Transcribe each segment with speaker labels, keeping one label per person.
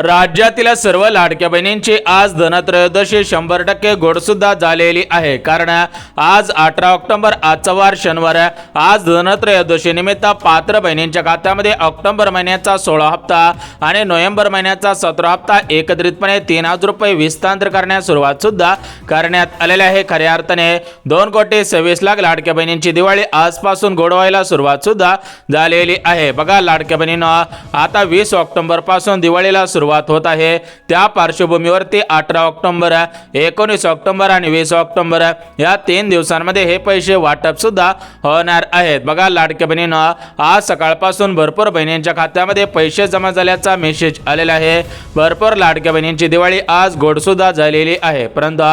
Speaker 1: राज्यातील सर्व लाडक्या बहिणींची आज धनत्रयोदशी 100% गोड सुद्धा झालेली आहे। कारण आज 18 ऑक्टोबर आजचा वार शनिवार आहे। आज धनत्रयोदशी निमित्त पात्र बहिणींच्या खात्यामध्ये ऑक्टोबर महिन्याचा 16 हप्ता आणि नोव्हेंबर महिन्याचा 17 हप्ता एकत्रितपणे 3000 रुपये विस्तांतर करण्यास सुरुवात सुद्धा करण्यात आलेली आहे। खऱ्या अर्थाने 2,26,00,000 लाडक्या बहिणींची दिवाळी आजपासून गोड व्हायला सुरुवात सुद्धा झालेली आहे। बघा लाडक्या बहिणींनो, आता 20 ऑक्टोबर पासून दिवाळीला सुरुवात होत आहे। त्या पार्श्वभूमीवरती 18 ऑक्टोबर, 19 ऑक्टोबर आणि 20 ऑक्टोबर या 3 दिवसांमध्ये हे पैसे वाटप सुद्धा होणार आहेत। बघा लाडक्या बहिणींनो, आज सकाळपासून भरपूर बहिणींच्या खात्यामध्ये पैसे जमा झाल्याचा मेसेज आलेला आहे। भरपूर लाडक्या बहिणींची दिवाळी आज गोड सुद्धा झालेली आहे। परंतु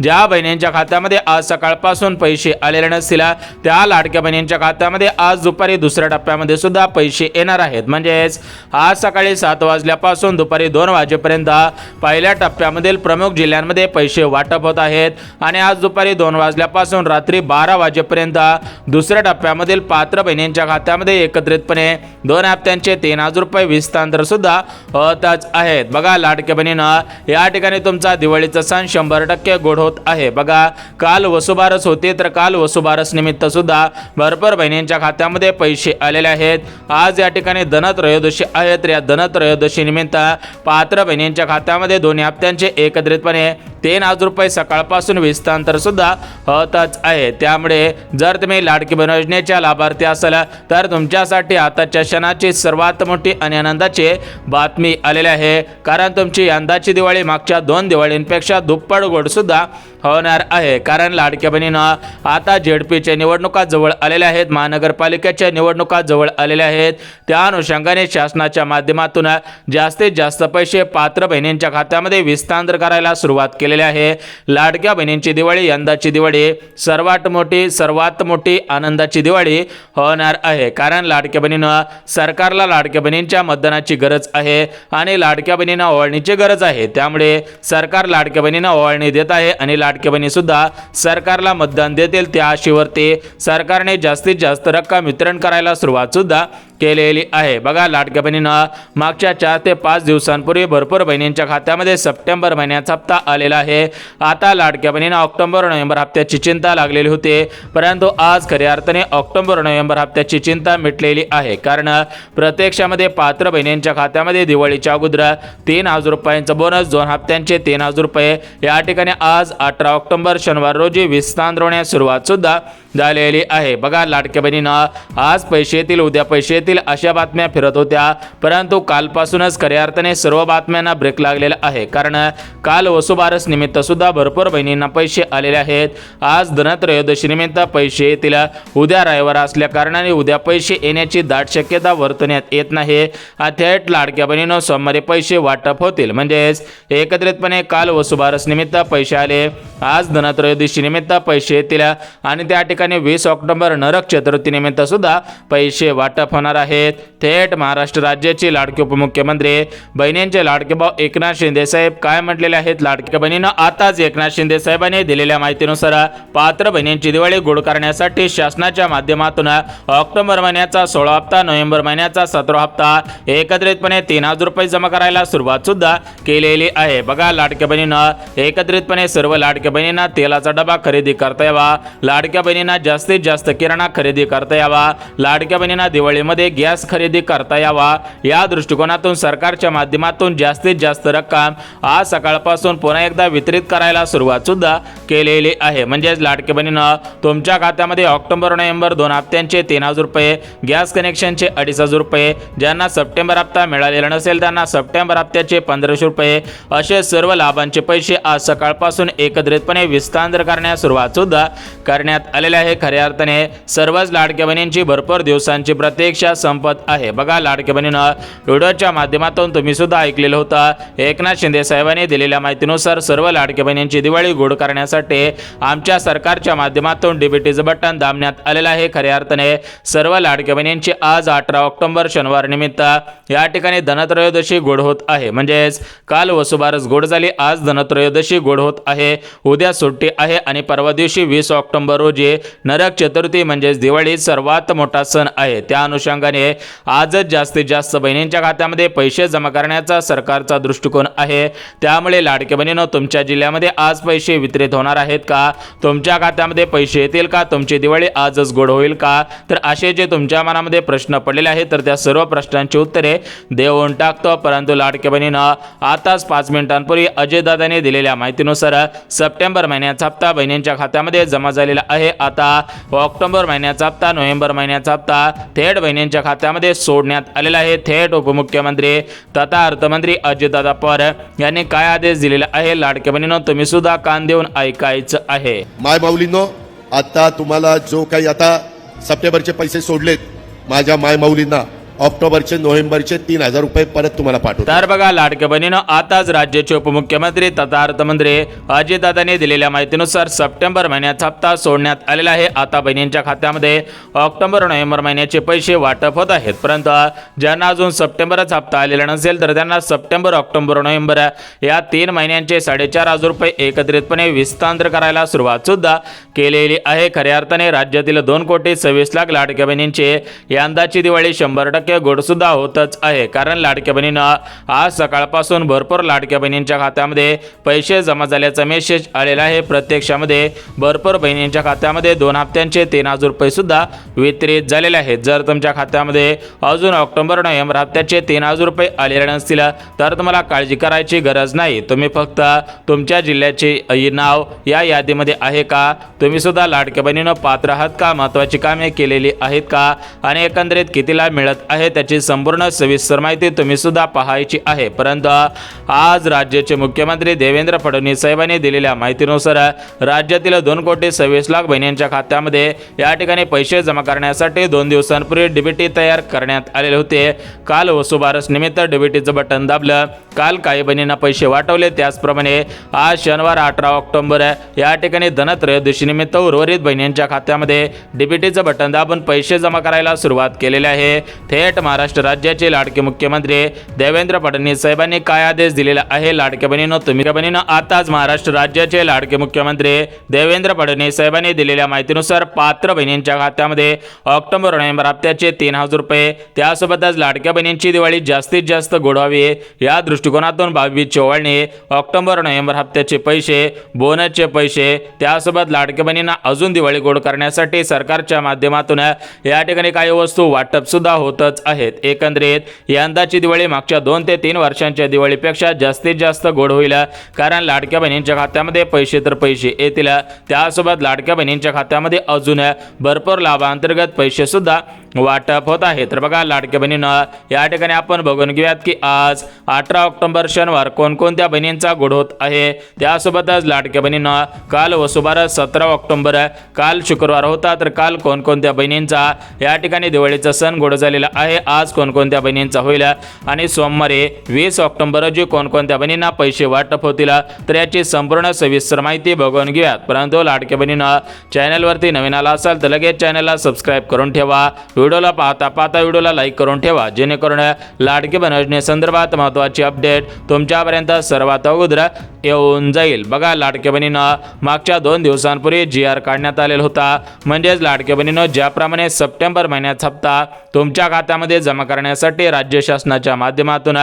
Speaker 1: ज्या बहिणींच्या खात्यामध्ये आज सकाळपासून पैसे आलेले नसतील त्या लाडक्या बहिणींच्या खात्यामध्ये आज दुपारी दुसऱ्या टप्प्यामध्ये सुद्धा पैसे येणार आहेत। म्हणजेच आज सकाळी 7 वाजल्यापासून दुपारी 2 वाजेपर्यंत पहिल्या टप्प्यामधील प्रमुख जिल्ह्यांमध्ये पैसे वाटप होत आहेत आणि आज दुपारी 2 वाजल्यापासून रात्री 12 वाजेपर्यंत दुसऱ्या टप्प्यामधील पात्र बहिणींच्या खात्यामध्ये एकत्रितपणे 2 हप्त्यांचे 3000 रुपये विस्तांतर सुद्धा होतच आहेत। बघा लाडक्या बहिणींनो, या ठिकाणी तुमचा दिवाळीचा सण 100% गोड होत आहे। बघा काल वसुबारस होते, तर काल वसुबारस निमित्त सुद्धा भरपूर बहिणींच्या खात्यामध्ये पैसे आलेले आहेत। आज या ठिकाणी धनत्रयोदशी आहे, तर या धनत्रयोदशी निमित्त पात्र बहिणींच्या खात्यामध्ये 2 हप्त्यांचे एकत्रितपणे 3000 रुपये सकाळपासून विस्तांतर सुद्धा होतच आहे। त्यामुळे जर तुम्ही लाडकी बहीण योजनेच्या लाभार्थी असाल तर तुमच्यासाठी आताच्या क्षणाची सर्वात मोठी आणि आनंदाची बातमी आलेली आहे। कारण तुमची यंदाची दिवाळी मागच्या 2 दिवाळींपेक्षा दुप्पट गोड सुद्धा होणार आहे। कारण लाडक्या बहिणींनो, आता झेडपीच्या निवडणुका जवळ आलेल्या आहेत, महानगरपालिकेच्या निवडणुका जवळ आलेल्या आहेत। त्या अनुषंगाने शासनाच्या माध्यमातून जास्तीत जास्त पैसे पात्र बहिणींच्या खात्यामध्ये विस्तांतर करायला सुरुवात केलेली आहे। लाडक्या बहिणींची दिवाळी, यंदाची दिवाळी सर्वात मोठी आनंदाची दिवाळी होणार आहे। कारण लाडक्या बहिणींनो, सरकारला लाडक्या बहिणींच्या मतदानाची गरज आहे आणि लाडक्या बहिणींना ओवाळणीची गरज आहे। त्यामुळे सरकार लाडक्या बहिणींना ओवाळणी देत आहे आणि लाडक्या बहिणी सुद्धा सरकारला मतदान देतील त्या आशेवरती सरकारने जास्तीत जास्त रक्कम वितरण करायला सुरुवात सुद्धा केलेली आहे। बघा लाडक्या बहिणींनो, मागच्या 4 ते 5 दिवसांपूर्वी भरपूर बहिणींच्या खात्यामध्ये सप्टेंबर महिन्याचा हप्ता आलेला आहे। आता लाडक्या बहिणींना ऑक्टोबर नोव्हेंबर हप्त्याची चिंता लागलेली होती, परंतु आज खऱ्या अर्थाने ऑक्टोबर नोव्हेंबर हप्त्याची चिंता मिटलेली आहे। कारण प्रत्यक्षामध्ये पात्र बहिणींच्या खात्यामध्ये दिवाळीच्या अगोदर 3000 रुपयांचा बोनस, 2 हप्त्यांचे 3000 रुपये या ठिकाणी आज 18 ऑक्टोबर शनिवार रोजी विस्तांतर होण्यास सुरुवात सुद्धा झालेली आहे। बघा लाडक्या बहिणींनो, आज पैसे येतील, उद्या पैसे येतील अशा बातम्या फिरत होत्या, परंतु कालपासूनच खऱ्या अर्थाने सर्व बातम्यांना ब्रेक लागलेला आहे। कारण काल वसुबारस निमित्त सुद्धा भरपूर बहिणींना पैसे आलेले आहेत। आज धनत्रयोदशी निमित्त पैसे येतील, उद्या रविवार असल्या कारणाने उद्या पैसे येण्याची दाट शक्यता वर्तवण्यात येत नाही। थेट लाडक्या बहिणींनो, सोमवारी पैसे वाटप होतील। म्हणजेच एकत्रितपणे काल वसुबारस निमित्त पैसे आले, आज धनत्रयोदशी निमित्त पैसे येतील आणि त्या ठिकाणी 20 ऑक्टोबर नरक चतुर्थी निमित्त सुद्धा पैसे वाटप होणार आहेत। थेट महाराष्ट्र राज्याचे लाडके उपमुख्यमंत्री बहिणींचे लाडके भाऊ एकनाथ शिंदे साहेब काय म्हटलेले आहेत लाडक्या बहिणींना, आताच एकनाथ शिंदे साहेबांनी दिलेल्या माहितीनुसार पात्र बहिणींची दिवाळी गोड करण्यासाठी शासनाच्या माध्यमातून ऑक्टोबर महिन्याचा 16 हप्ता, नोव्हेंबर महिन्याचा 17 हप्ता एकत्रितपणे 3000 रुपये जमा करायला सुरुवात सुद्धा केलेली आहे। बघा लाडक्या बहिणींना, एकत्रितपणे सर्व लाडक्या बहिणींना तेलाचा डबा खरेदी करता यावा, लाडक्या बहिणींना जास्तीत जास्त किराणा खरेदी करता यावा, लाडक्या बहिणींना दिवाळीमध्ये गॅस खरेदी करता यावा, या दृष्टिकोनातून सरकारच्या माध्यमातून जास्तीत जास्त रक्कम आज सकाळपासून पुन्हा एकदा वितरित करायला सुरुवात सुद्धा केलेली आहे। म्हणजेच लाडक्या बहिणींना, तुमच्या खात्यामध्ये ऑक्टोबर नोव्हेंबर 2 हप्त्यांचे 3000 रुपये, गॅस कनेक्शनचे 2500 रुपये, ज्यांना सप्टेंबर हप्ता मिळालेला नसेल त्यांना सप्टेंबर हप्त्याचे 1500 रुपये असे सर्व लाभांचे पैसे आज सकाळपासून एकत्रितपणे विस्तांतर करण्यास सुरुवात सुद्धा करण्यात आलेले आहे। खऱ्या अर्थाने सर्वच लाडक्या बहिणींची भरपूर दिवसांची प्रतीक्षा संपत आहे। बघा लाडक्या बहिणींनो, व्हिडिओच्या माध्यमातून तुम्ही सुद्धा ऐकलेलं होतं, एकनाथ शिंदे साहेबांनी दिलेल्या माहितीनुसार सर्व लाडक्या बहिणींची दिवाळी गोड करण्यासाठी आमच्या सरकारच्या माध्यमातून डीबीटीचं बटन दाबण्यात आलेलं आहे। खऱ्या अर्थाने सर्व लाडक्या बहिणींची आज 18 ऑक्टोबर शनिवार निमित्त या ठिकाणी धनत्रयोदशी गोड होत आहे। म्हणजेच काल वसुबारस गोड झाली, आज धनत्रयोदशी गोड होत आहे, उद्या सुट्टी आहे आणि परवा दिवशी 20 ऑक्टोबर रोजी नरक चतुर्थी म्हणजेच दिवाळी सर्वात मोठा सण आहे। त्या अनुषंगाने अनुषंगाने आजच जास्तीत जास्त बहिणींच्या खात्यामध्ये पैसे जमा करण्याचा सरकारचा दृष्टिकोन आहे। त्यामुळे लाडक्या बहिणींनो, तुमच्या जिल्ह्यामध्ये आज पैसे वितरित होणार आहेत का? तुमच्या खात्यामध्ये पैसे येतील का? तुमची दिवाळी आजच गोड होईल का? तर असे जे तुमच्या मनामध्ये प्रश्न पडलेले आहेत तर त्या सर्व प्रश्नांची उत्तरे देऊन टाकतो। परंतु लाडक्या बहिणींनो, आताच 5 मिनिटांपूर्वी अजयदादांनी दिलेल्या माहितीनुसार सप्टेंबर महिन्याचा हप्ता बहिणींच्या खात्यामध्ये जमा झालेला आहे। आता ऑक्टोबर महिन्याचा हप्ता, नोव्हेंबर महिन्याचा हप्ता थेट बहिणींच्या खात्यामध्ये सोडण्यात आलेला आहे। थेट उपमुख्यमंत्री तथा अर्थमंत्री अजयदादा पवार यांनी काय आदेश दिलेला आहे, लाडक्या बहिणींनो, तुम्ही सुद्धा कान देऊन ऐकायचं आहे।
Speaker 2: माय माऊलींनो, आता तुम्हाला जो काही आता सप्टेंबरचे पैसे सोडलेत माझ्या माय माऊलींना, ऑक्टोबरचे नोव्हेंबरचे 3000 रुपये परत तुम्हाला पाठवतो।
Speaker 1: तर बघा लाडक्या बहिणीनं, आताच राज्याचे उपमुख्यमंत्री तथा अर्थमंत्री अजितदादांनी दिलेल्या माहितीनुसार सप्टेंबर महिन्याचा हप्ता सोडण्यात आलेला आहे। आता बहिणींच्या खात्यामध्ये ऑक्टोबर नोव्हेंबर महिन्याचे पैसे वाटप होत आहेत। परंतु ज्यांना अजून सप्टेंबरचा हप्ता आलेला नसेल तर त्यांना सप्टेंबर, ऑक्टोबर, नोव्हेंबर या 3 महिन्यांचे 4500 रुपये एकत्रितपणे विस्तांतर करायला सुरुवात सुद्धा केलेली आहे। खऱ्या अर्थाने राज्यातील 2,26,00,000 लाडक्या बहिणींचे यंदाची दिवाळी 100% गोड सुद्धा होतच आहे। कारण लाडक्या बहिणींना आज सकाळपासून भरपूर लाडक्या बहिणींच्या खात्यामध्ये पैसे जमा झाल्याचा मेसेज आलेला आहे। प्रत्यक्षामध्ये भरपूर बहिणींच्या खात्यामध्ये 2 हप्त्यांचे 3000 रुपये सुद्धा वितरित झालेले आहेत। जर तुमच्या खात्यामध्ये अजून ऑक्टोबर, नोव्हेंबर हप्त्याचे 3000 रुपये आलेले नसतील तर तुम्हाला काळजी करायची गरज नाही। तुम्ही फक्त तुमच्या जिल्ह्याचे नाव या यादीमध्ये आहे का, तुम्ही सुद्धा लाडक्या बहिणींना पात्र आहात का, महत्त्वाची कामे केलेली आहेत का आणि एकंदरीत कितीला मिळत आहे त्याची संपूर्ण सविस्तर माहिती तुम्ही सुद्धा पाहायची आहे। परंतु आज राज्याचे मुख्यमंत्री देवेंद्र फडणवीस साहेबांनी दिलेल्या माहितीनुसार राज्यातील 2,26,00,000 बहिणींच्या खात्यामध्ये या ठिकाणी पैसे जमा करण्यासाठी 2 दिवसांपूर्वी डीबीटी तयार करण्यात आलेले होते। काल वसुबारस निमित्त डीबीटीचं बटन दाबलं, काल काही बहिणींना पैसे वाटवले। त्याचप्रमाणे आज शनिवार 18 ऑक्टोबर या ठिकाणी धनत्रयोदशी निमित्त उर्वरित बहिणींच्या खात्यामध्ये डीबीटीचं बटन दाबून पैसे जमा करायला सुरुवात केलेली आहे। थेट महाराष्ट्र राज्याचे लाडके मुख्यमंत्री देवेंद्र फडणवीस साहेबांनी काय आदेश दिलेला आहे, लाडक्या बहिणींनो, तुम्ही बहिणींनो, आताच महाराष्ट्र राज्याचे लाडके मुख्यमंत्री देवेंद्र फडणवीस साहेबांनी दिलेल्या माहितीनुसार पात्र बहिणींच्या खात्यामध्ये ऑक्टोबर, नोव्हेंबर हप्त्याचे 3000 रुपये, त्यासोबतच लाडक्या बहिणींची दिवाळी जास्तीत जास्त गोड व्हावी या दृष्टिकोनातून 22 चोवाळणी ऑक्टोबर, नोव्हेंबर हप्त्याचे पैसे, बोनसचे पैसे, त्यासोबत लाडक्या बहिणींना अजून दिवाळी गोड करण्यासाठी सरकारच्या माध्यमातून या ठिकाणी काही वस्तू वाटप सुद्धा होतच आहेत। एकंदरीत यंदाची दिवाळी मागच्या 2 ते 3 वर्षांच्या दिवाळीपेक्षा जास्तीत जास्त गोड होईल। कारण लाडक्या बहिणींच्या खात्यामध्ये पैसे तर पैसे येतील, त्यासोबत लाडक्या बहिणींच्या खात्यामध्ये अजून भरपूर लाभांतर्गत पैसे सुद्धा वाटप होत आहे। तर बघा लाडक्या बहिणींना, या ठिकाणी आपण बघून घेऊयात की आज 18 ऑक्टोबर शनिवार कोणकोणत्या बहिणींचा गोड होत आहे। त्यासोबतच लाडक्या बहिणींना, काल वसुबारस 17 ऑक्टोबर, काल शुक्रवार होता, तर काल कोणकोणत्या बहिणींचा या ठिकाणी दिवाळीचा सण गोड झालेला आहे, आज कोणकोणत्या बहिणींचा होईल आणि सोमवारी 20 ऑक्टोबर रोजी कोणकोणत्या बहिणींना पैसे वाटप होतील, तर याची संपूर्ण सविस्तर माहिती बघून घेऊयात। परंतु लाडक्या बहिणींना, चॅनलवरती नवीन आला असाल तर लगेच चॅनलला सबस्क्राईब करून ठेवा, व्हिडिओला पाहता पाहता व्हिडिओला लाईक करून ठेवा, जेणेकरून लाडकी बहीण योजनेसंदर्भात महत्त्वाची अपडेट तुमच्यापर्यंत सर्वात अगोदर येऊन जाईल। बघा लाडक्या बहिणींना, मागच्या 2 दिवसांपूर्वी GR काढण्यात आलेला होता। म्हणजेच लाडक्या बहिणींनो, ज्याप्रमाणे सप्टेंबर महिन्याचा हप्ता तुमच्या खात्यामध्ये जमा करण्यासाठी राज्य शासनाच्या माध्यमातून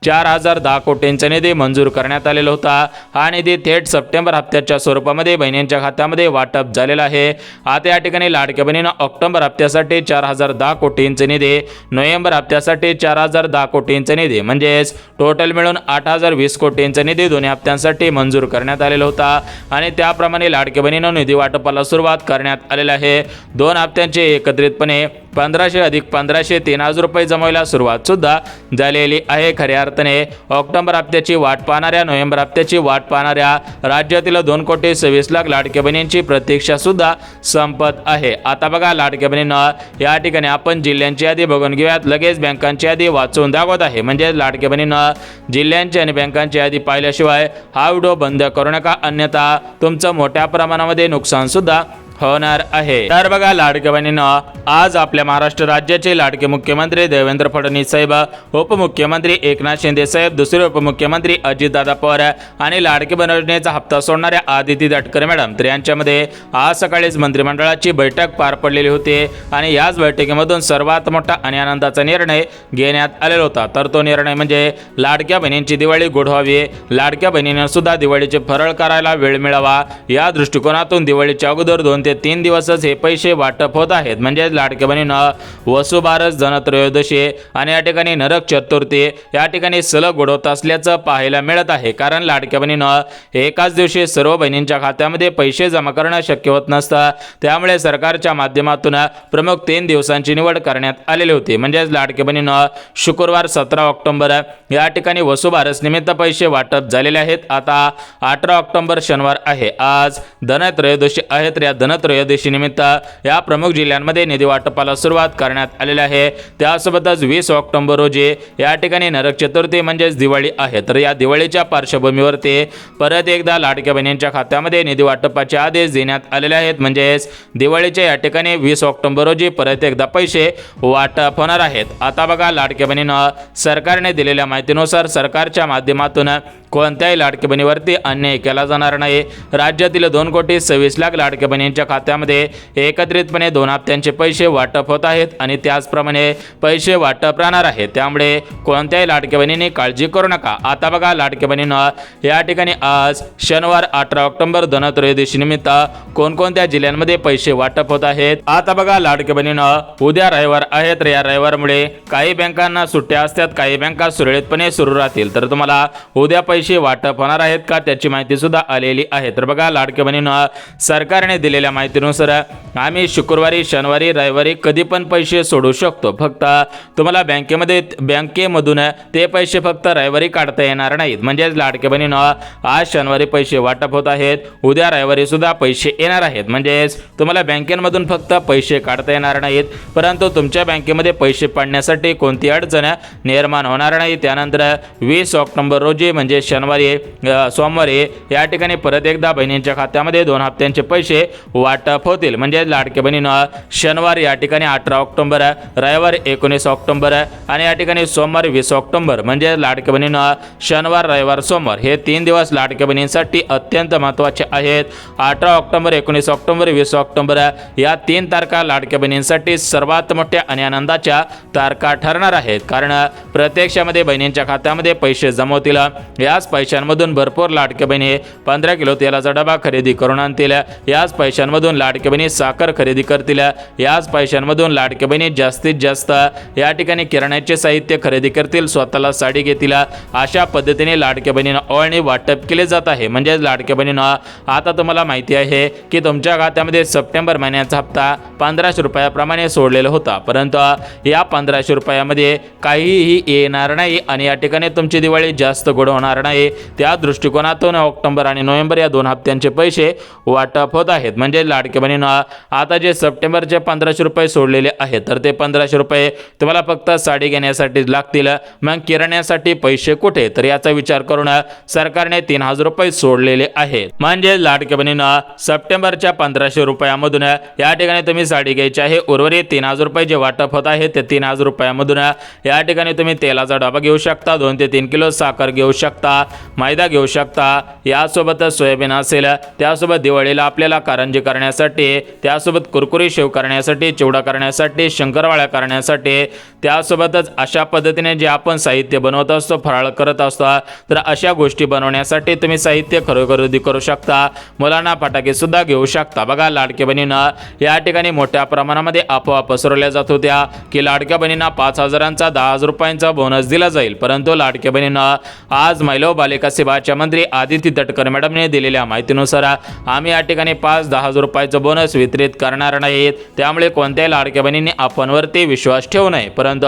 Speaker 1: 4010 कोटींचा निधी मंजूर करण्यात आलेला होता। हा निधी थेट सप्टेंबर हप्त्याच्या स्वरूपामध्ये बहिणींच्या खात्यामध्ये वाटप झालेला आहे। आता या ठिकाणी लाडक्या बहिणींना ऑक्टोबर हप्त्यासाठी 4010 कोटींचा निधी, नोव्हेंबर हप्त्यासाठी 4010 कोटींचा निधी, म्हणजेच टोटल मिळून 8020 कोटींचा निधी दोन्ही हप्त्यांसाठी मंजूर करण्यात आलेला होता आणि त्याप्रमाणे लाडक्या बहिणींना निधी वाटपाला सुरुवात करण्यात आलेली आहे। 2 हप्त्यांचे एकत्रितपणे 1500 अधिक 1500 3000 रुपये जमवायला सुरुवात सुद्धा झालेली आहे। खऱ्या अर्थाने ऑक्टोबर हप्त्याची वाट पाहणाऱ्या, नोव्हेंबर हप्त्याची वाट पाहणाऱ्या राज्यातील 2,26,00,000 लाडक्या बहिणींची प्रतीक्षा सुद्धा संपत आहे। आता बघा लाडक्या बहिणींना, या ठिकाणी आपण जिल्ह्यांची यादी बघून घेऊयात, लगेच बँकांची यादी वाचून दाखवत आहे। म्हणजे लाडक्या बहिणींना, जिल्ह्यांची आणि बँकांची यादी पाहिल्याशिवाय हा व्हिडिओ बंद करू नका, अन्यथा तुमचं मोठ्या प्रमाणामध्ये नुकसान सुद्धा होणार आहे। तर बघा लाडक्या बहिणींनो, आज आपल्या महाराष्ट्र राज्याचे लाडके मुख्यमंत्री देवेंद्र फडणवीस साहेब, उपमुख्यमंत्री एकनाथ शिंदे साहेब, दुसरे उपमुख्यमंत्री अजितदादा पवार आणि लाडके बहीण योजनेचा हप्ता सोडणाऱ्या आदिती तटकरे मॅडम, तर यांच्यामध्ये आज सकाळीच मंत्रिमंडळाची बैठक पार पडलेली होती आणि याच बैठकीमधून सर्वात मोठा आणि आनंदाचा निर्णय घेण्यात आलेला होता। तर तो निर्णय म्हणजे लाडक्या बहिणींची दिवाळी गोड व्हावी, लाडक्या बहिणींना सुद्धा दिवाळीचे फराळ करायला वेळ मिळावा, या दृष्टिकोनातून दिवाळीच्या अगोदर 2 ते 3 दिवसच हे पैसे वाटप होत आहेत। म्हणजे लाडक्या बहिणींना वसुबारस, धनत्रयोदशी आणि या ठिकाणी नरक चतुर्थी या ठिकाणी सलग उडवत असल्याचं पाहायला मिळत आहे। कारण लाडक्या बहिणींना एकाच दिवशी सर्व बहिणींच्या खात्यामध्ये पैसे जमा करणं शक्य होत नसतं, त्यामुळे सरकारच्या माध्यमातून प्रमुख 3 दिवसांची निवड करण्यात आलेली होती। म्हणजेच लाडक्या बहिणींना शुक्रवार 17 ऑक्टोबर या ठिकाणी वसुबारस निमित्त पैसे वाटप झालेले आहेत। आता 18 ऑक्टोबर शनिवार आहे, आज धनत्रयोदशी आहे, तर या धनत्रयोदशी निमित्त या प्रमुख जिल्ह्यांमध्ये निधी वाटपाला सुरुवात करण्यात आलेली आहे। त्यासोबतच 20 ऑक्टोबर रोजी या ठिकाणी नरक चतुर्थी म्हणजेच दिवाळी आहे। तर या दिवाळीच्या पार्श्वभूमीवरती परत एकदा लाडक्या बहिणींच्या खात्यामध्ये निधी वाटपाचे आदेश देण्यात आलेले आहेत। म्हणजेच दिवाळीच्या या ठिकाणी 20 ऑक्टोबर रोजी परत एकदा पैसे वाटप होणार आहेत। आता बघा लाडक्या बहिणींना सरकारने दिलेल्या माहितीनुसार सरकारच्या माध्यमातून कोणत्याही लाडक्या बहिणीवरती अन्याय केला जाणार नाही। राज्यातील 2,26,00,000 लाडक्या बहिणींच्या खात्यामध्ये एकत्रितपणे 2 हप्त्यांचे पैसे वाटप होत आहेत आणि त्याचप्रमाणे पैसे वाटप राहणार आहे, त्यामुळे कोणत्याही लाडक्या बहिणींनी काळजी करू नका। आता बघा लाडक्या बहिणींना या ठिकाणी आज शनिवार 18 ऑक्टोबर धनत्रयोदशी निमित्त कोणकोणत्या जिल्ह्यांमध्ये पैसे वाटप होत आहेत। आता बघा लाडक्या बहिणींना उद्या रविवार आहे, तर या रविवारमुळे काही बँकांना सुट्ट्या असतात, काही बँका सुरळीतपणे सुरू राहतील। तर तुम्हाला उद्या पैसे वाटप होणार आहेत का त्याची माहिती सुद्धा आलेली आहे। तर बघा लाडक्या बहिणींना सरकारने दिलेल्या माहितीनुसार आम्ही शुक्रवारी, शनिवारी, रविवारी कधी पण पैसे सोडू शकतो, फक्त तुम्हाला बँकेमधून ते पैसे फक्त रविवारी काढता येणार नाहीत। म्हणजेच लाडक्या बहिणींना आज शनिवारी पैसे वाटप होत आहेत, उद्या रविवारी सुद्धा पैसे येणार आहेत। म्हणजेच तुम्हाला बँकेमधून फक्त पैसे काढता येणार नाहीत, परंतु तुमच्या बँकेमध्ये पैसे पाडण्यासाठी कोणती अडचण निर्माण होणार नाही। त्यानंतर 20 ऑक्टोबर रोजी म्हणजे सोमवारी या ठिकाणी परत एकदा बहिणींच्या खात्यामध्ये 2 हप्त्यांचे पैसे वाटप होतील। म्हणजे लाडक्या बहिणींना शनिवार या ठिकाणी 18 ऑक्टोबर, रविवार 19 ऑक्टोबर आणि या ठिकाणी सोमवार 20 ऑक्टोबर, म्हणजे लाडक्या बहिणींना शनिवार, रविवार, सोमवार हे 3 दिवस लाडक्या बहिणींसाठी अत्यंत महत्त्वाचे आहेत। 18 ऑक्टोबर, 19 ऑक्टोबर, 20 ऑक्टोबर या 3 तारखा लाडक्या बहिणींसाठी सर्वात मोठ्या आणि आनंदाच्या तारखा ठरणार आहेत, कारण प्रत्यक्षामध्ये बहिणींच्या खात्यामध्ये पैसे जमवतील। याच पैशांमधून भरपूर लाडक्या बहिणी 15 किलो तेलाचा डबा खरेदी करून आणतील, याच पैशांमधून लाडक्या बहिणी साखर खरेदी करतील, याच पैशांमधून लाडक्या बहिणी जास्तीत जास्त या ठिकाणी किराण्याचे साहित्य खरेदी करतील, स्वतःला साडी घेतील। अशा पद्धतीने लाडक्या बहिणींना ओळणी वाटप केले जात आहे। म्हणजे लाडक्या बहिणींना आता तुम्हाला माहिती आहे की तुमच्या खात्यामध्ये सप्टेंबर महिन्याचा हप्ता 1500 रुपयाप्रमाणे सोडलेला होता, परंतु या 1500 रुपयामध्ये काहीही येणार नाही आणि या ठिकाणी तुमची दिवाळी जास्त गोड होणार नाही। त्या दृष्टिकोनातून ऑक्टोबर आणि नोव्हेंबर या 2 हप्त्यांचे पैसे वाटप होत आहेत। म्हणजे लाडक्या बहिणींना आता जे सप्टेंबरचे 1500 रुपये सोडलेले आहेत, तर ते 1500 रुपये तुम्हाला फक्त साडी घेण्यासाठी लागतील, मग किराण्यासाठी पैसे कुठे, तर याचा विचार करून सरकारने 3000 रुपये सोडलेले आहेत। म्हणजे लाडक्या बहिणींना सप्टेंबरच्या 1500 रुपयामधून या ठिकाणी तुम्ही साडी घ्यायची आहे, उर्वरित 3000 रुपये जे वाटप होत आहे ते 3000 रुपयामधून या ठिकाणी तुम्ही तेलाचा डबा घेऊ शकता, 2 ते 3 किलो साखर घेऊ शकता, मैदा घेऊ शकता, यासोबतच सोयाबीन असेल, त्यासोबत दिवाळीला आपल्याला कारंजी करण्यासाठी, त्यासोबत कुरकुरी शेव करण्यासाठी, चिवडा करण्यासाठी, शंकरवाळ्या करण्यासाठी, त्यासोबतच अशा पद्धतीने जे आपण साहित्य बनवत असतो, फराळ करत असतो, तर अशा गोष्टी बनवण्यासाठी तुम्ही साहित्य खरेदी करू शकता। मुलांना फटाके सुद्धा घेऊ शकता। बघा लाडक्या बहिणींना या ठिकाणी मोठ्या प्रमाणामध्ये अफवा पसरवल्या जात होत्या की लाडक्या बहिणींना 5000चा 10,000 रुपयांचा बोनस दिला जाईल, परंतु लाडक्या बहिणींना आज महिला व बालिका सेवाच्या मंत्री आदिती तटकरे मॅडमने दिलेल्या माहितीनुसार आम्ही या ठिकाणी 5-10,000 रुपयाचं बोनस वितरित करणार नाहीत, त्यामुळे कोणत्याही लाडक्या बहिणींनी आपणवरती विश्वास ठेवू नये। परंतु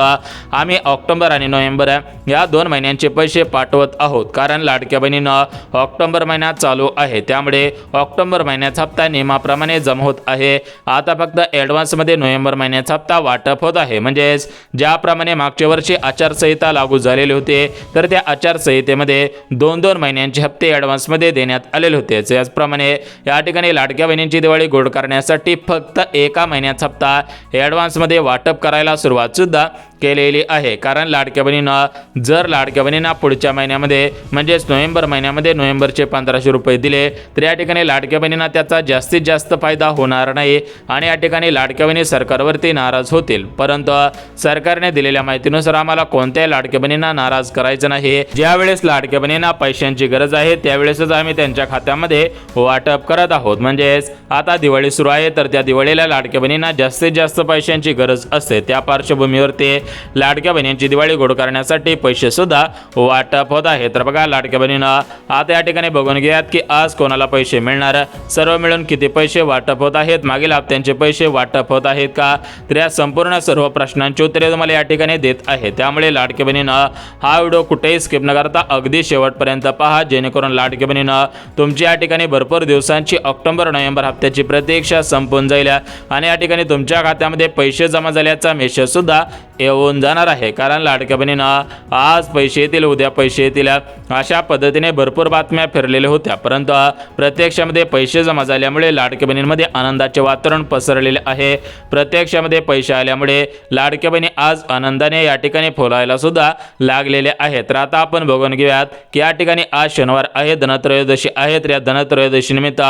Speaker 1: आम्ही ऑक्टोबर आणि नोव्हेंबर या 2 महिन्यांचे पैसे पाठवत आहोत, कारण लाडक्या बहिणींना ऑक्टोबर महिना चालू आहे, त्यामुळे ऑक्टोबर महिन्याचा हप्ता नियमाप्रमाणे जमा होत आहे। आता फक्त ॲडव्हान्समध्ये नोव्हेंबर महिन्याचा हप्ता वाटप होत आहे। म्हणजेच ज्याप्रमाणे मागच्या वर्षी आचारसंहिता लागू झालेली होती, तर त्या आचारसंहितेमध्ये 2-2 महिन्यांचे हप्ते ॲडव्हान्समध्ये देण्यात आलेले होते। त्याचप्रमाणे या ठिकाणी लाडक्या बहिणींची दिवाळी गोड करण्यासाठी फक्त एका महिन्याचा हप्ता ॲडव्हान्समध्ये वाटप करायला सुरुवात सुद्धा केलेली आहे। कारण लाडक्या बहिणीनं जर लाडक्या बहिणींना पुढच्या महिन्यामध्ये म्हणजेच नोव्हेंबर महिन्यामध्ये नोव्हेंबरचे 1500 रुपये दिले तर या ठिकाणी लाडक्या बहिणींना त्याचा जास्तीत जास्त फायदा होणार नाही आणि या ठिकाणी लाडक्या बहिणी सरकारवरती नाराज होतील। परंतु सरकारने दिलेल्या माहितीनुसार आम्हाला कोणत्याही लाडक्या बहिणींना नाराज करायचं नाही। ज्यावेळेस लाडक्या बहिणींना पैशांची गरज आहे त्यावेळेसच आम्ही त्यांच्या खात्यामध्ये वाटप करत आहोत। म्हणजेच आता दिवाळी सुरू आहे तर त्या दिवाळीला लाडक्या बहिणींना जास्तीत जास्त पैशांची गरज असते। त्या पार्श्वभूमीवरती लाडक्या बहिणींची दिवाळी गोड करण्यासाठी पैसे सुद्धा वाटप होत आहे। तर बघा लाडक्या बहिणींना आता या ठिकाणी बघून घ्यात की आज कोणाला पैसे मिळणार, सर्व मिळून किती पैसे वाटप होत आहेत, मागील हप्त्यांचे पैसे वाटप होत आहेत का, तर या संपूर्ण सर्व प्रश्नांची उत्तरे तुम्हाला या ठिकाणी देत आहे। त्यामुळे लाडक्या बहिणींना हा व्हिडिओ कुठेही स्किप न करता अगदी शेवटपर्यंत पहा, जेणेकरून लाडक्या बहिणींना तुमची या ठिकाणी भरपूर दिवसांची ऑक्टोबर नोव्हेंबर हप्त्याची प्रतीक्षा संपून जाईल आणि या ठिकाणी तुमच्या खात्यामध्ये पैसे जमा झाल्याचा मेसेज सुद्धा येऊन जाणार आहे। कारण लाडक्या बहिणींना आज पैसे येतील, उद्या पैसे येतील अशा पद्धतीने भरपूर बातम्या फिरलेल्या होत्या, परंतु प्रत्यक्षामध्ये पैसे जमा झाल्यामुळे लाडक्या बहिणींमध्ये आनंदाचे वातावरण पसरलेले आहे। प्रत्यक्षामध्ये पैसे आल्यामुळे लाडक्या बहिणी आज आनंदाने या ठिकाणी फुलायला सुद्धा लागलेले आहेत। तर आता आपण बघून घेऊयात की या ठिकाणी आज शनिवार आहे, धनत्रयोदशी आहे। तर या धनत्रयोदशी निमित्त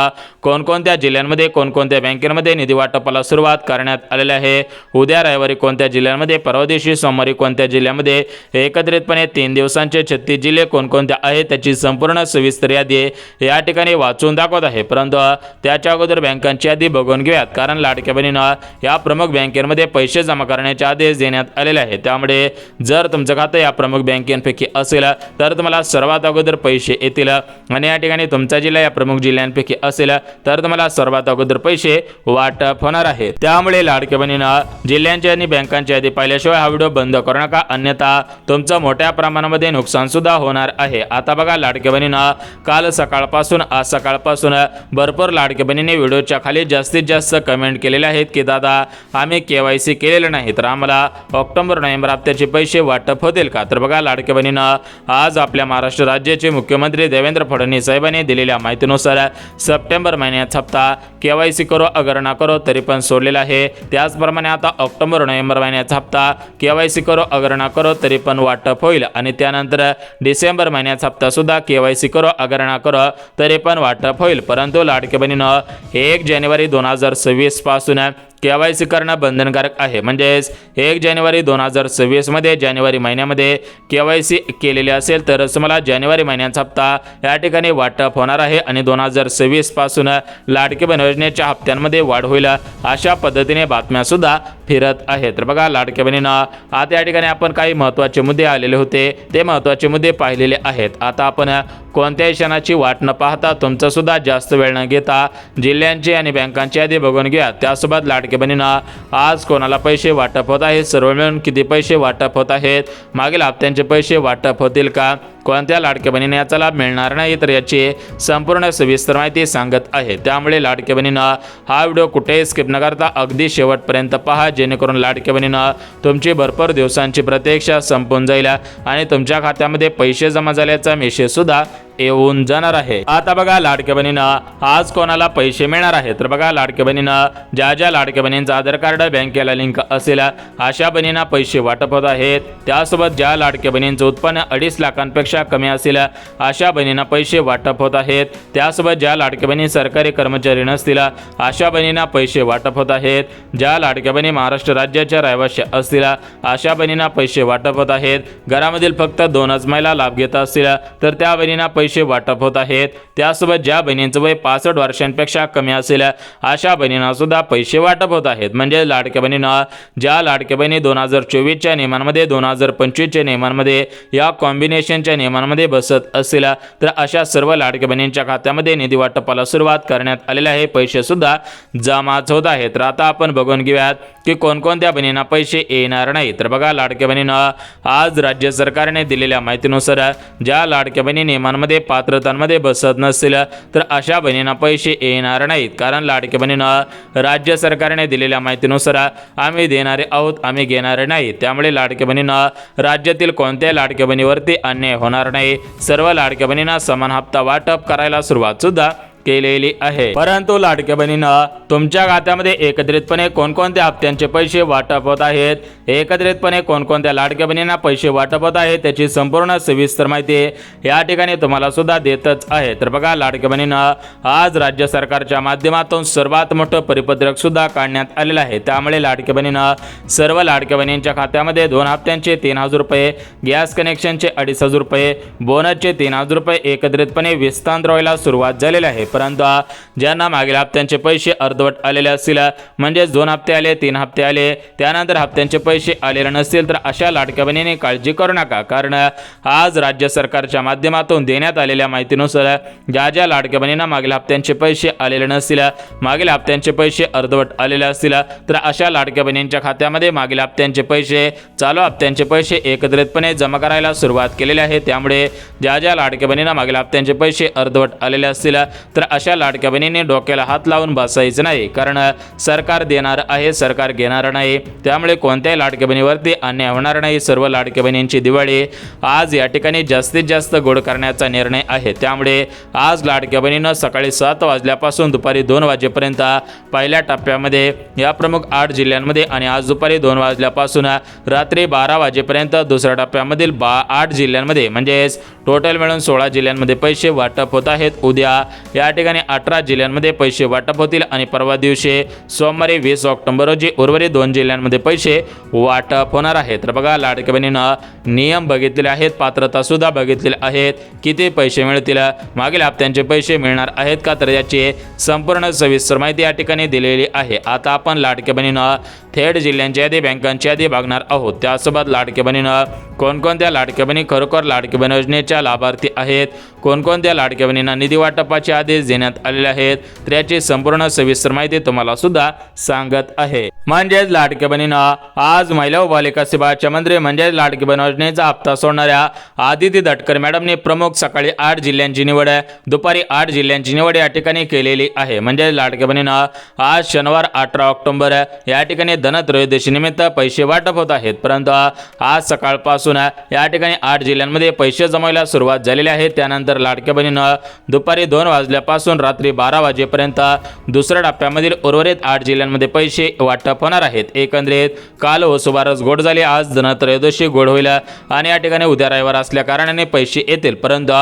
Speaker 1: कोणकोणत्या जिल्ह्यांमध्ये कोणकोणत्या बँकेमध्ये निधी वाटपाला सुरुवात करण्यात आलेली आहे, उद्या रविवारी कोणत्या जिल्ह्यांमध्ये, परवा दिवशी सोमवारी कोणत्या जिल्ह्यामध्ये, एकत्रितपणे 3 दिवसांचे 36 जिल्हे कोणकोणत्या आहेत त्याची संपूर्ण सविस्तर यादी या ठिकाणी वाचून दाखवत आहे। परंतु त्याच्या अगोदर बँकांची यादी बघून घेऊयात, कारण लाडक्या बहिणींना या प्रमुख बँकेमध्ये पैसे जमा करण्याचे आदेश देण्यात आलेले आहेत। त्यामुळे जर तुमचं खातं या प्रमुख बँकेपैकी असेल तर तुम्हाला सर्वात अगोदर पैसे येतील आणि या ठिकाणी तुमचा जिल्हा या प्रमुख जिल्ह्यांपैकी असेल तर तुम्हाला सर्वात अगोदर पैसे वाटप होणार आहे। त्यामुळे लाडक्या बहिणींना जिल्ह्यांची आणि बँकांची यादी पाहिल्याशिवाय हा व्हिडिओ बंद करू नका, अन्यथा तुमचं मोठ्या प्रमाणामध्ये नुकसान सुद्धा होणार आहे। आता बघा लाडक्या बहिणींना काल सकाळपासून आज सकाळपासून भरपूर लाडक्या बहिणींनी व्हिडिओच्या खाली जास्तीत जास्त कमेंट केलेले आहेत की दादा आम्ही KYC केलेलं नाही तर आम्हाला ऑक्टोबर नोव्हेंबर हप्त्याचे पैसे वाटप होतील का। तर बघा लाडक्या बहिणींना आज आपल्या महाराष्ट्र राज्याचे मुख्यमंत्री देवेंद्र फडणवीस साहेबांनी दिलेल्या माहितीनुसार सप्टेंबर महिन्याचा हप्ता KYC करो अगर ना करो तरी पण सोडलेला आहे। त्याचप्रमाणे आता ऑक्टोबर नोव्हेंबर महिन्याचा हप्ता KYC करो अगर ना करो तरी पण वाटप होईल आणि त्यानंतर डिसेंबर महिन्याचा हप्ता सुद्धा KYC करो अगर ना करो तरी पण वाटप होईल। परंतु लाडक्या बहिणींनो 1 जानेवारी 2026 पासून KYC करणं बंधनकारक आहे। म्हणजेच 1 जानेवारी 2026 मध्ये जानेवारी महिन्यामध्ये KYC केलेले असेल तरच तुम्हाला जानेवारी महिन्याचा हप्ता या ठिकाणी वाटप होणार आहे आणि 2026 पासून लाडकी बहीण योजनेच्या हप्त्यांमध्ये वाढ होईल अशा पद्धतीने बातम्या सुद्धा फिरत आहेत। तर बघा लाडक्या बहिणींना आता या ठिकाणी आपण काही महत्त्वाचे मुद्दे आलेले होते, ते महत्त्वाचे मुद्दे पाहिलेले आहेत। आता आपण कोणत्याही क्षणाची वाट न पाहता तुमचा सुद्धा जास्त वेळ न घेता जिल्ह्यांची आणि बँकांची यादी बघून घ्या। त्यासोबत लाडक्या बहिणींना आज कोणाला पैसे वाटप होत आहेत, सर्व मिळून किती पैसे वाटप होत आहेत, मागील हप्त्यांचे पैसे वाटप होतील का, कोणत्या लाडक्या बहिणींना याचा लाभ मिळणार नाही तर याची संपूर्ण सविस्तर माहिती सांगत आहे। त्यामुळे लाडक्या बहिणींना हा व्हिडिओ कुठेही स्किप न करता अगदी शेवटपर्यंत पहा, जेणेकरून लाडक्या बहिणींना तुमची भरपूर दिवसांची प्रतीक्षा संपून जाईल आणि तुमच्या खात्यामध्ये पैसे जमा झाल्याचा मेसेज सुद्धा येऊन जाणार आहे। आता बघा लाडक्या बहिणींना आज कोणाला पैसे मिळणार आहेत, तर बघा लाडक्या बहिणींना ज्या लाडक्या बहिणींचं आधार कार्ड बँकेला लिंक असेल अशा बहिणींना पैसे वाटप होत आहेत। त्यासोबत ज्या लाडक्या बहिणींचं उत्पन्न 2.5 लाखांपेक्षा कमी असेल अशा बहिणींना पैसे वाटप होत आहेत। त्यासोबत ज्या लाडक्या बहिणी सरकारी कर्मचारी नसतील अशा बहिणींना पैसे वाटप होत आहेत। ज्या लाडक्या बहिणी महाराष्ट्र राज्याच्या रहिवासी असतील अशा बहिणींना पैसे वाटप होत आहेत। घरामधील फक्त 2च महिला लाभ घेत असतील तर त्या बहिणींना पैसे वाटप होत आहेत। त्यासोबत ज्या बहिणींचं वय 65 वर्षांपेक्षा कमी असेल अशा बहिणींना सुद्धा पैसे वाटप होत आहेत। म्हणजे लाडक्या बहिणींना ज्या लाडक्या बहिणी 2024च्या नियमांमध्ये 2025च्या नियमांमध्ये या कॉम्बिनेशनच्या नियमांमध्ये बसत असेल तर अशा सर्व लाडक्या बहिणींच्या खात्यामध्ये निधी वाटपाला सुरुवात करण्यात आलेली आहे, पैसे सुद्धा जमा होत आहेत। तर आता आपण बघून घेऊयात की कोणकोणत्या बहिणींना पैसे येणार नाही। तर बघा लाडक्या बहिणींना आज राज्य सरकारने दिलेल्या माहितीनुसार ज्या लाडक्या बहिणी नियमांमध्ये पात्रतांमध्ये बसत नसतील तर अशा बहिणींना पैसे येणार नाहीत, कारण लाडक्या बहिणींना राज्य सरकारने दिलेल्या माहितीनुसार आम्ही देणारे आहोत, आम्ही घेणारे नाही। त्यामुळे लाडक्या बहिणींना राज्यातील कोणत्याही लाडक्या बहिणीवरती अन्याय होणार नाही। सर्व लाडक्या बहिणींना समान हप्ता वाटप करायला सुरुवात सुद्धा केलेली आहे। परंतु लाडक्या बहिणींनो, तुमच्या खात्यामध्ये एकत्रितपणे कोणकोणत्या हप्त्यांचे पैसे वाटप होत आहेत, एकत्रितपणे कोणकोणत्या लाडक्या बहिणींना पैसे वाटप होत आहेत, त्याची संपूर्ण सविस्तर माहिती या ठिकाणी तुम्हाला सुद्धा देतच आहे। तर बघा लाडक्या बहिणींनो, आज राज्य सरकारच्या माध्यमातून सर्वात मोठं परिपत्रक सुद्धा काढण्यात आलेलं आहे। त्यामुळे लाडक्या बहिणींनो, सर्व लाडक्या बहिणींच्या खात्यामध्ये 2 हप्त्यांचे 3000 रुपये, गॅस कनेक्शनचे 2500 रुपये, बोनसचे 3000 रुपये एकत्रितपणे विस्तार व्हायला सुरुवात झालेली आहे। परंतु ज्यांना मागील हप्त्यांचे पैसे अर्धवट आलेले असतील, म्हणजे 2 हप्ते आले, 3 हप्ते आले, त्यानंतर हप्त्यांचे पैसे आलेले नसतील, तर अशा लाडक्या बहिणींनी काळजी करू नका। कारण आज राज्य सरकारच्या माध्यमातून देण्यात आलेल्या माहितीनुसार ज्या लाडक्या बहिणींना मागील हप्त्यांचे पैसे आलेले नसतील, मागील हप्त्यांचे पैसे अर्धवट आलेले असतील, तर अशा लाडक्या बहिणींच्या खात्यामध्ये मागील हप्त्यांचे पैसे, चालू हप्त्यांचे पैसे एकत्रितपणे जमा करायला सुरुवात केलेली आहे। त्यामुळे ज्या लाडक्या बहिणींना मागील हप्त्यांचे पैसे अर्धवट आलेले असतील, तर अशा लाडक्या बहिणींनी डोक्याला हात लावून बसायचं नाही। कारण सरकार देणार आहे, सरकार घेणार नाही, त्यामुळे कोणत्याही लाडक्या बहिणीवरती अन्याय होणार नाही। सर्व लाडक्या बहिणींची दिवाळी आज या ठिकाणी जास्तीत जास्त गोड करण्याचा निर्णय आहे। त्यामुळे आज लाडक्या बहिणींना सकाळी 7 वाजल्यापासून दुपारी 2 वाजेपर्यंत पहिल्या टप्प्यामध्ये या प्रमुख 8 जिल्ह्यांमध्ये आणि आज दुपारी 2 वाजल्यापासून रात्री 12 वाजेपर्यंत दुसऱ्या टप्प्यामधील 8 जिल्ह्यांमध्ये, म्हणजेच टोटल मिळून 16 जिल्ह्यांमध्ये पैसे वाटप होत आहेत। उद्या या ठिकाणी 18 जिल्ह्यांमध्ये पैसे वाटप होतील आणि परवा दिवशी सोमवारी 20 ऑक्टोबर रोजी उर्वरित 2 जिल्ह्यांमध्ये पैसे वाटप होणार आहेत। तर बघा लाडक्या बहिणींनो, नियम बघितलेले आहेत, पात्रता सुद्धा बघितलेले आहेत, किती पैसे मिळतील, मागील हप्त्यांचे पैसे मिळणार आहेत का, तर याची संपूर्ण सविस्तर माहिती या ठिकाणी दिलेली आहे। आता आपण लाडक्या बहिणींनो थेट जिल्ह्यांची यादी, बँकांची यादी बघणार आहोत। त्यासोबत लाडक्या बहिणींनो, कोणकोणत्या लाडक्या बहिणी खरोखर लाडकी बहीण योजनेच्या लाभार्थी आहेत, कोणकोणत्या लाडक्या बहिणींना निधी वाटपाचे आदेश देण्यात आलेले आहेत, तर याची संपूर्ण सविस्तर माहिती तुम्हाला सुद्धा सांगत आहे। म्हणजेच लाडक्या बहिणींनो, आज महिला व बालिका विभागाचे मंत्री म्हणजे लाडकी बहीण योजनेचा हप्ता सोडणाऱ्या आदिती तटकरे मॅडमने प्रमुख सकाळी 8 जिल्ह्यांची निवड, दुपारी 8 जिल्ह्यांची निवड या ठिकाणी केलेली आहे। म्हणजे लाडक्या बहिणींनो, आज शनिवार 18 ऑक्टोबर या ठिकाणी धनत्रयोदशी निमित्त पैसे वाटप होत आहेत। परंतु आज सकाळपासून या ठिकाणी 8 जिल्ह्यांमध्ये पैसे जमायला सुरुवात झालेली आहे। त्यानंतर लाडक्या बहिणींनो, दुपारी 2 वाजल्यापासून रात्री 12 वाजेपर्यंत दुसऱ्या टप्प्यामधील उर्वरित 8 जिल्ह्यांमध्ये पैसे वाटप होणार आहेत। एकंदरीत काल वसुबारस गोड झाली, आज धनत्रयोदशी गोड होईल आणि या ठिकाणी उद्या रविवार असल्या कारणाने पैसे येतील। परंतु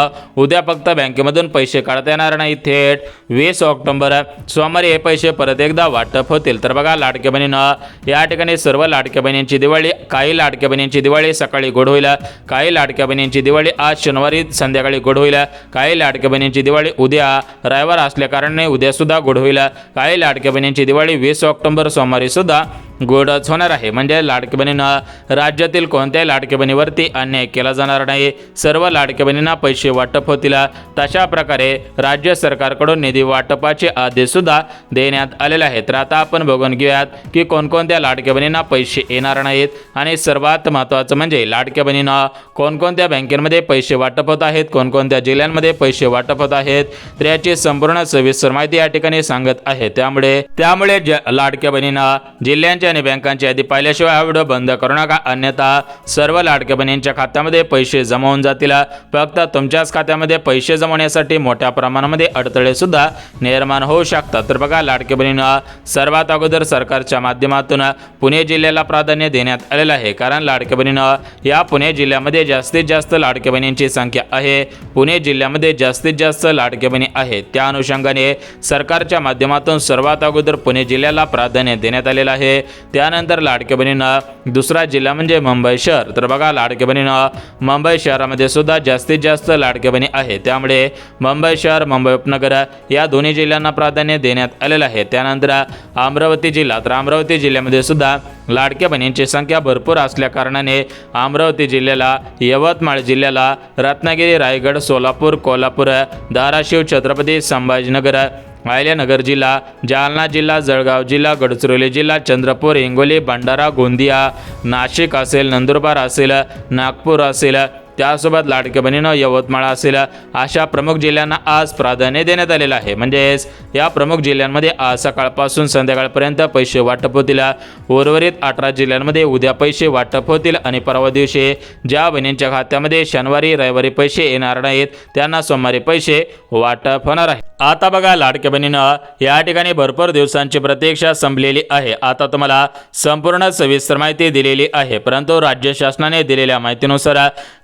Speaker 1: उद्या फक्त बँकेमधून पैसे काढता येणार नाही, थेट 20 ऑक्टोबर सोमवारी हे पैसे परत एकदा वाटप होतील। तर बघा लाडक्या बहिणींनो, या ठिकाणी सर्व लाडक्या बहिणींची दिवाळी, काही लाडक्या बहिणींची दिवाळी सकाळी गोड होईल, काही लाडक्या बहिणींची दिवाळी आज शनिवारी संध्याकाळी गोड होईल, काही लाडक्या बहिणींची दिवाळी उद्या रविवार असल्या कारणाने उद्या सुद्धा गोड होईल, काही लाडक्या बहिणींची दिवाळी 20 ऑक्टोबर सोमवारी सुद्धा गोडच होणार आहे। म्हणजे लाडक्या बहिणींना राज्यातील कोणत्याही लाडक्या बहिणीवरती अन्याय केला जाणार नाही, सर्व लाडक्या बहिणींना पैसे वाटप होतील। तशा प्रकारे राज्य सरकारकडून निधी वाटपाचे आदेश सुद्धा देण्यात आलेले आहेत। तर आता आपण बघून घेऊयात की कोणकोणत्या लाडक्या बहिणींना पैसे येणार नाहीत आणि सर्वात महत्त्वाचं म्हणजे लाडक्या बहिणींना कोणकोणत्या बँकेमध्ये पैसे वाटप होत आहेत, कोणकोणत्या जिल्ह्यांमध्ये पैसे वाटप होत आहेत, तर याची संपूर्ण सविस्तर माहिती या ठिकाणी सांगत आहे। त्यामुळे लाडक्या बहिणींना जिल्ह्यांच्या आणि बँकांची यादी पाहिल्याशिवाय हा व्हिडिओ बंद करू नका, अन्यथा सर्व लाडक्या बहिणींच्या खात्यामध्ये पैसे जमा होऊन जातील। फक्त तुमच्याच खात्यामध्ये पैसे जमवण्यासाठी मोठ्या प्रमाणामध्ये अडथळे सुद्धा निर्माण होऊ शकतात। तर बघा लाडक्या बहिणींना, सर्वात अगोदर सरकारच्या माध्यमातून पुणे जिल्ह्याला प्राधान्य देण्यात आलेलं आहे। कारण लाडक्या बहिणींना, या पुणे जिल्ह्यामध्ये जास्तीत जास्त लाडक्या बहिणींची संख्या आहे, पुणे जिल्ह्यामध्ये जास्तीत जास्त लाडक्या बहिणी आहेत। त्या अनुषंगाने सरकारच्या माध्यमातून सर्वात अगोदर पुणे जिल्ह्याला प्राधान्य देण्यात आलेलं आहे। त्यानंतर लाडक्या बहिणींना दुसरा जिल्हा म्हणजे मुंबई शहर। तर बघा लाडक्या बहिणींना, मुंबई शहरामध्ये सुद्धा जास्तीत जास्त लाडक्या बहिणी आहेत, त्यामुळे मुंबई शहर, मुंबई उपनगर या दोन्ही जिल्ह्यांना प्राधान्य देण्यात आलेलं आहे। त्यानंतर अमरावती जिल्हा, तर अमरावती जिल्ह्यामध्ये सुद्धा लाडक्या बहिणींची संख्या भरपूर असल्या कारणाने अमरावती जिल्ह्याला, यवतमाळ जिल्ह्याला, रत्नागिरी, रायगड, सोलापूर, कोल्हापूर, धाराशिव, छत्रपती संभाजीनगर, अहिल्यानगर जिल्हा, जालना जिल्हा, जळगाव जिल्हा, गडचिरोली जिल्हा, चंद्रपूर, हिंगोली, भंडारा, गोंदिया, नाशिक असेल, नंदुरबार असेल, नागपूर असेल, त्यासोबत लाडक्या बहिणीनं यवतमाळ असेल अशा प्रमुख जिल्ह्यांना आज प्राधान्य देण्यात आलेलं आहे। म्हणजेच या प्रमुख जिल्ह्यांमध्ये आज सकाळपासून संध्याकाळपर्यंत पैसे वाटप होतील। उर्वरित 18 जिल्ह्यांमध्ये उद्या पैसे वाटप होतील आणि परवा दिवशी ज्या बहिणींच्या खात्यामध्ये शनिवारी रविवारी पैसे येणार नाहीत त्यांना सोमवारी पैसे वाटप होणार आहे। आता बघा लाडक्या बहिणीनं या ठिकाणी भरपूर दिवसांची प्रतीक्षा संपलेली आहे। आता तुम्हाला संपूर्ण सविस्तर माहिती दिलेली आहे, परंतु राज्य शासनाने दिलेल्या माहितीनुसार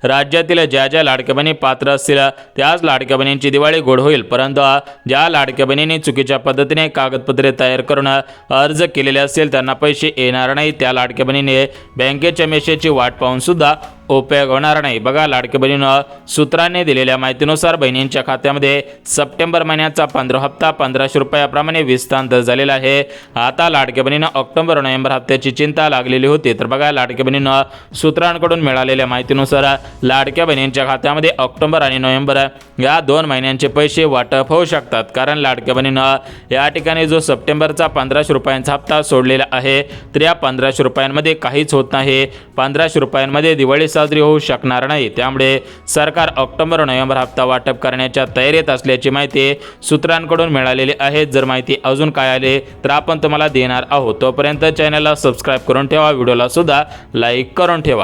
Speaker 1: राज्यातील ज्या लाडक्या बहिणी पात्र असतील त्याच लाडक्या बहिणींची दिवाळी गोड होईल। परंतु ज्या लाडक्या बहिणींनी चुकीच्या पद्धतीने कागदपत्रे तयार करून अर्ज केलेले असतील त्यांना पैसे येणार नाही, त्या लाडक्या बहिणीने बँकेच्या मेसेजची वाट पाहून सुद्धा उपयोग होणार नाही। बघा लाडक्या बहिणीनं सूत्रांनी दिलेल्या माहितीनुसार बहिणींच्या खात्यामध्ये सप्टेंबर महिन्याचा 15 हप्ता 1500 रुपयाप्रमाणे विस्तांतर झालेला आहे। आता लाडक्या बहिणीनं ऑक्टोबर नोव्हेंबर हप्त्याची चिंता लागलेली होती, तर बघा लाडक्या बहिणीनं सूत्रांकडून मिळालेल्या माहितीनुसार लाडक्या बहिणींच्या खात्यामध्ये ऑक्टोबर आणि नोव्हेंबर या 2 महिन्यांचे पैसे वाटप होऊ शकतात। कारण लाडक्या बहिणीनं या ठिकाणी जो सप्टेंबरचा 1500 रुपयांचा हप्ता सोडलेला आहे तर या 1500 रुपयांमध्ये काहीच होत नाही। 1500 रुपयांमध्ये दिवाळी साजरी होऊ शकणार नाही, त्यामुळे सरकार ऑक्टोबर नोव्हेंबर हप्ता वाटप करण्याच्या तयारीत असल्याची माहिती सूत्रांकडून मिळालेली आहे। जर माहिती अजून काय आली तर आपण तुम्हाला देणार आहोत। तोपर्यंत चॅनलला सबस्क्राईब करून ठेवा, व्हिडिओला सुद्धा लाईक करून ठेवा।